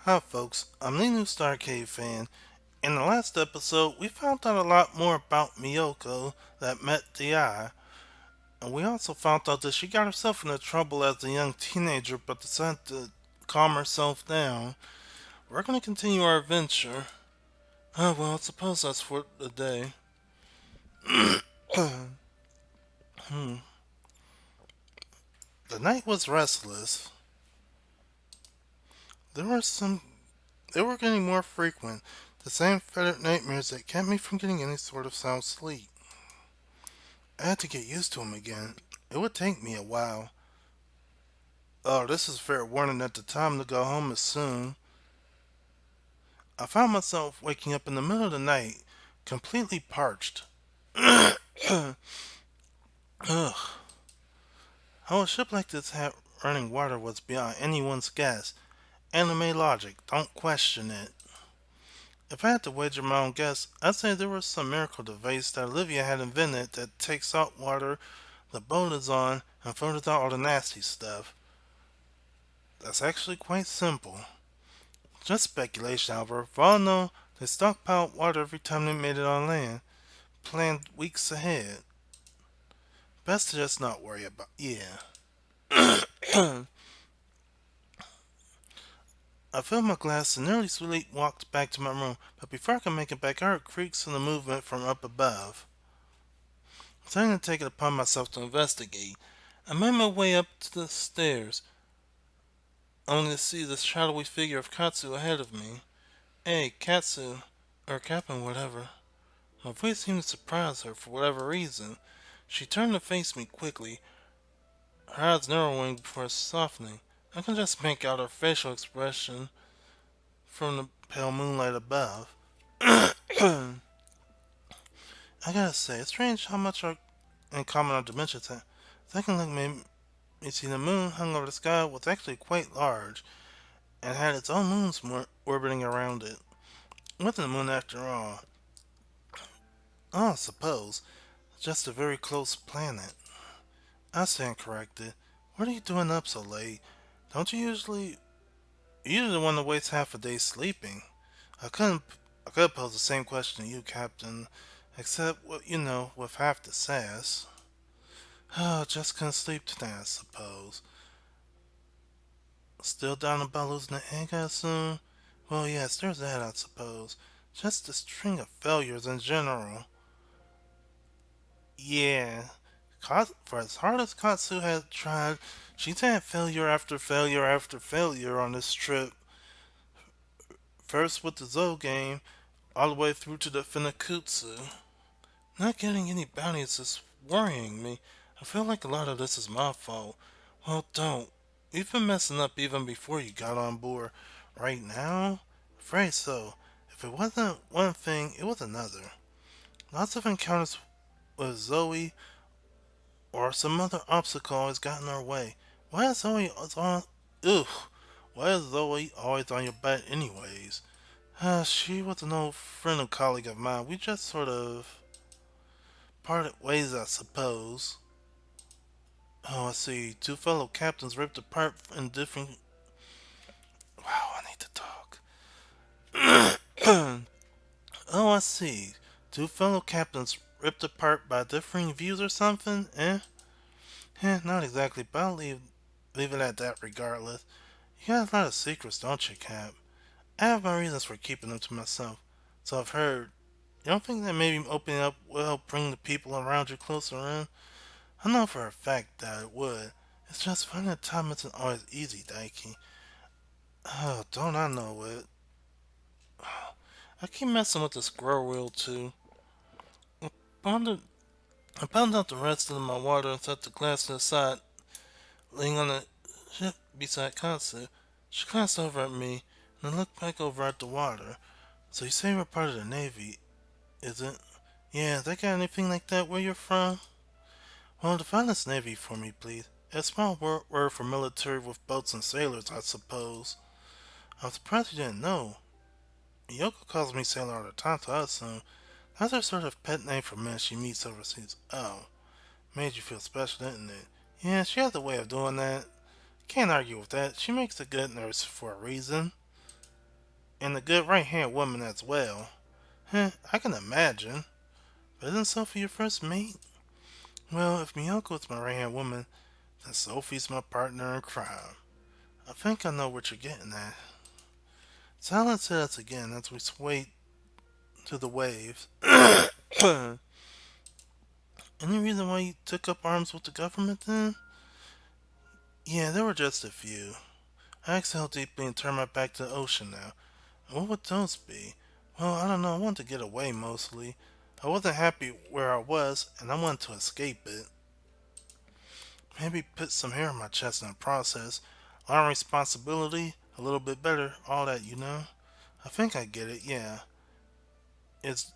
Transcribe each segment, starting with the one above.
Hi folks, I'm the newstarcadefan. In the last episode, we found out a lot more about Miyoko that met the eye, and we also found out that she got herself into trouble as a young teenager but decided to calm herself down. We're going to continue our adventure. Oh well, I suppose that's for the day. Hmm. The night was restless. There were some they were getting more frequent, the same fetid nightmares that kept me from getting any sort of sound sleep. I had to get used to him again. It would take me a while. Oh, this is fair warning that the time to go home is soon. I found myself waking up in the middle of the night, completely parched. Ugh. How a ship like this had running water was beyond anyone's guess. Anime logic, don't question it. If I had to wager my own guess, I'd say there was some miracle device that Olivia had invented that takes salt water the boat is on and filters out all the nasty stuff. That's actually quite simple. Just speculation, however. For all I know, they stockpiled water every time they made it on land, planned weeks ahead. Best to just not worry about. Yeah. I filled my glass and nearly sweetly walked back to my room, but before I could make it back, I heard creaks and a movement from up above. Deciding to take it upon myself to investigate, I made my way up to the stairs, only to see the shadowy figure of Katsu ahead of me. Hey, Katsu, or Captain, whatever. My voice seemed to surprise her for whatever reason. She turned to face me quickly, her eyes narrowing before softening. I can just make out her facial expression from the pale moonlight above. I gotta say, it's strange how much our in common our dimensions have. Second look made me see the moon hung over the sky was actually quite large and had its own moons orbiting around it. It wasn't a moon after all. Oh, I suppose. Just a very close planet. I stand corrected. What are you doing up so late? Don't you usually... You usually want to waste half a day sleeping. I couldn't... I could pose the same question to you, Captain. Except, well, with half the sass. Oh, just couldn't sleep tonight, I suppose. Still down about losing the egg, I assume? Well, yes, there's that, I suppose. Just a string of failures in general. Yeah. For as hard as Katsu had tried, she's had failure after failure after failure on this trip. First with the Zo game, all the way through to the Finakutsu. Not getting any bounties is worrying me. I feel like a lot of this is my fault. Well, don't. You've been messing up even before you got on board. Right now? Afraid so. If it wasn't one thing, it was another. Lots of encounters with Zoe or some other obstacle always got in our way. Why is Zoe always on? Ugh. Why is Zoe always on your butt, anyways? She was an old friend and colleague of mine. We just sort of parted ways, I suppose. Oh, I see. Two fellow captains ripped apart in different. Wow, I need to talk. Oh, I see. Two fellow captains ripped apart by differing views or something, eh? Not exactly, but I'll leave it at that regardless. You got a lot of secrets, don't you, Cap? I have my reasons for keeping them to myself. So I've heard. You don't think that maybe opening up will help bring the people around you closer in? I know for a fact that it would. It's just finding the time isn't always easy, Daiki. Oh, don't I know it? I keep messing with the scroll wheel too. I pounded, I pounded out the rest of my water and set the glass to the side, laying on the ship beside Katsu. She glanced over at me and then looked back over at the water. So you say you're part of the Navy, is it? Yeah, they got anything like that where you're from? Well, define this Navy for me, please. A small word for military with boats and sailors, I suppose. I'm surprised you didn't know. Yoko calls me sailor all the time, so I assume that's her sort of pet name for men she meets overseas. Oh, made you feel special, didn't it? Yeah, she has a way of doing that. Can't argue with that. She makes a good nurse for a reason. and a good right hand woman as well. Huh, I can imagine. But isn't Sophie your first mate? Well, if Miyoko is my right hand woman, then Sophie's my partner in crime. I think I know what you're getting at. Silence hit us again as we swayed to the waves. Any reason why you took up arms with the government then? Yeah, there were just a few. I exhaled deeply and turned my back to the ocean now. What would those be? Well, I don't know. I wanted to get away mostly. I wasn't happy where I was, and I wanted to escape it. Maybe put some hair on my chest in the process. Learn responsibility a little bit better. All that, you know? I think I get it, yeah. Is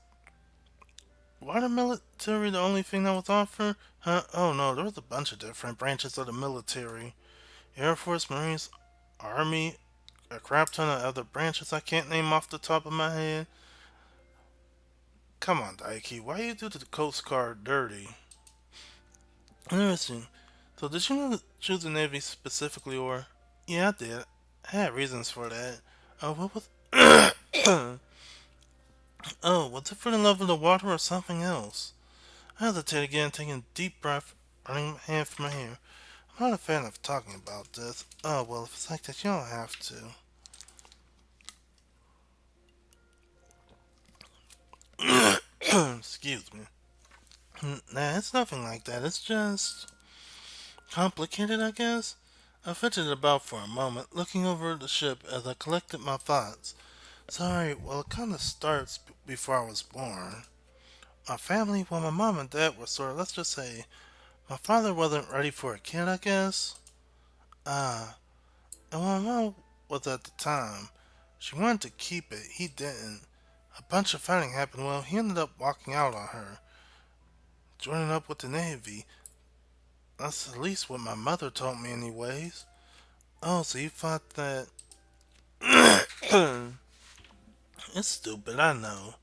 why the military the only thing that was offered? Huh? Oh no, there was a bunch of different branches of the military. Air Force, Marines, Army, a crap ton of other branches I can't name off the top of my head. Come on, Daiki, why you do the Coast Guard dirty? Interesting. So did you choose the Navy specifically, or? Yeah, I did. I had reasons for that. Oh, what was? Oh, was it for the love of the water or something else? I hesitated again, taking a deep breath, running my hand through my hair. I'm not a fan of talking about this. Oh, well, if it's like that, you don't have to. Excuse me. Nah, it's nothing like that. It's just complicated, I guess. I fidgeted about for a moment, looking over the ship as I collected my thoughts. Sorry, well, it kind of starts before I was born. My family, well, my mom and dad were sort of, let's just say, my father wasn't ready for a kid, I guess. Ah, and when my mom was at the time, she wanted to keep it. He didn't. A bunch of fighting happened. Well, he ended up walking out on her, joining up with the Navy. That's at least what my mother told me, anyways. Oh, so you thought that. It's stupid, I know.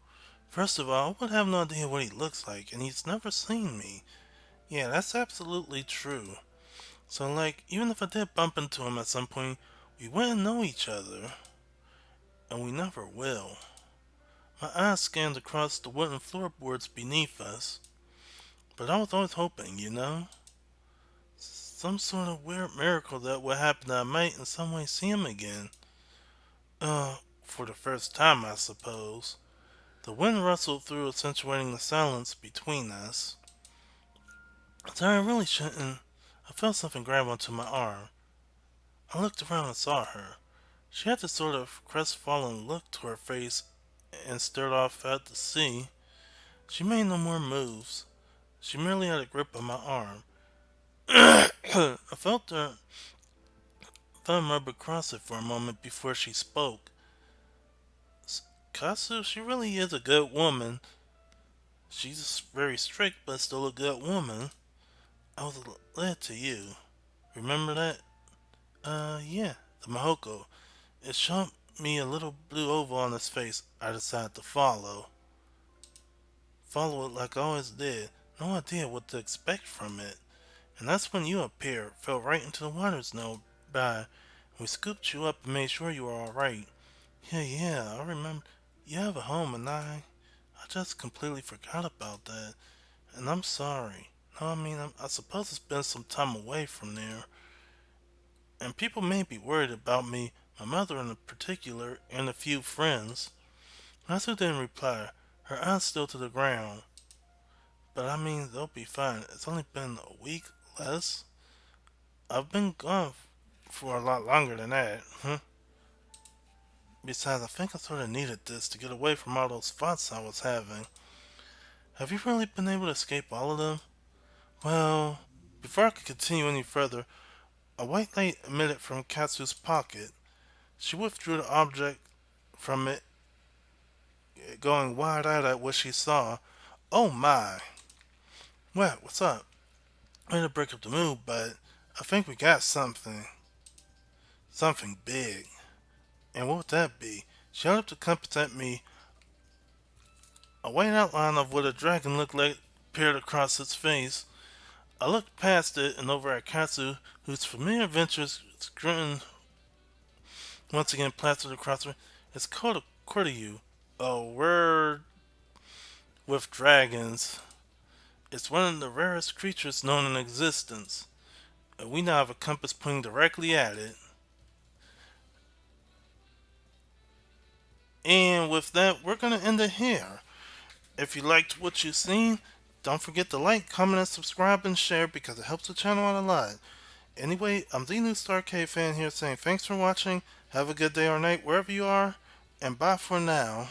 First of all, I would have no idea what he looks like, and he's never seen me. Yeah, that's absolutely true. So, like, even if I did bump into him at some point, we wouldn't know each other, and we never will. My eyes scanned across the wooden floorboards beneath us, but I was always hoping, you know? Some sort of weird miracle that would happen that I might in some way see him again. For the first time, I suppose. The wind rustled through, accentuating the silence between us. Sorry, I really shouldn't. I felt something grab onto my arm. I looked around and saw her. She had this sort of crestfallen look to her face and stared off at the sea. She made no more moves. She merely had a grip on my arm. I felt her thumb rub across it for a moment before she spoke. Katsu, she really is a good woman. She's very strict, but still a good woman. I was led to you. Remember that? Yeah, the Mahoko. It showed me a little blue oval on his face. I decided to follow. Follow it like I always did. No idea what to expect from it. And that's when you appeared, fell right into the waters nearby. We scooped you up and made sure you were alright. Yeah, I remember. You have a home and I just completely forgot about that. And I'm sorry. No, I mean, I suppose it's been some time away from there. And people may be worried about me, my mother in particular, and a few friends. Natsu didn't reply, her eyes still to the ground. But I mean, they'll be fine. It's only been a week less. I've been gone for a lot longer than that. Besides, I think I sort of needed this to get away from all those thoughts I was having. Have you really been able to escape all of them? Well, before I could continue any further, a white light emitted from Katsu's pocket. She withdrew the object from it, going wide-eyed at what she saw. Oh my! What? What's up? I had to break up the mood, but I think we got something. Something big. And what would that be? She held up the compass at me. A white outline of what a dragon looked like appeared across its face. I looked past it and over at Katsu, whose familiar adventures grin once again plastered across her. It's called a Kuryu, a word with dragons. It's one of the rarest creatures known in existence, and we now have a compass pointing directly at it. And with that, we're gonna end it here. If you liked what you've seen, don't forget to like, comment, and subscribe and share because it helps the channel out a lot. Anyway, I'm the new Star Arcade fan here saying thanks for watching, have a good day or night wherever you are, and bye for now.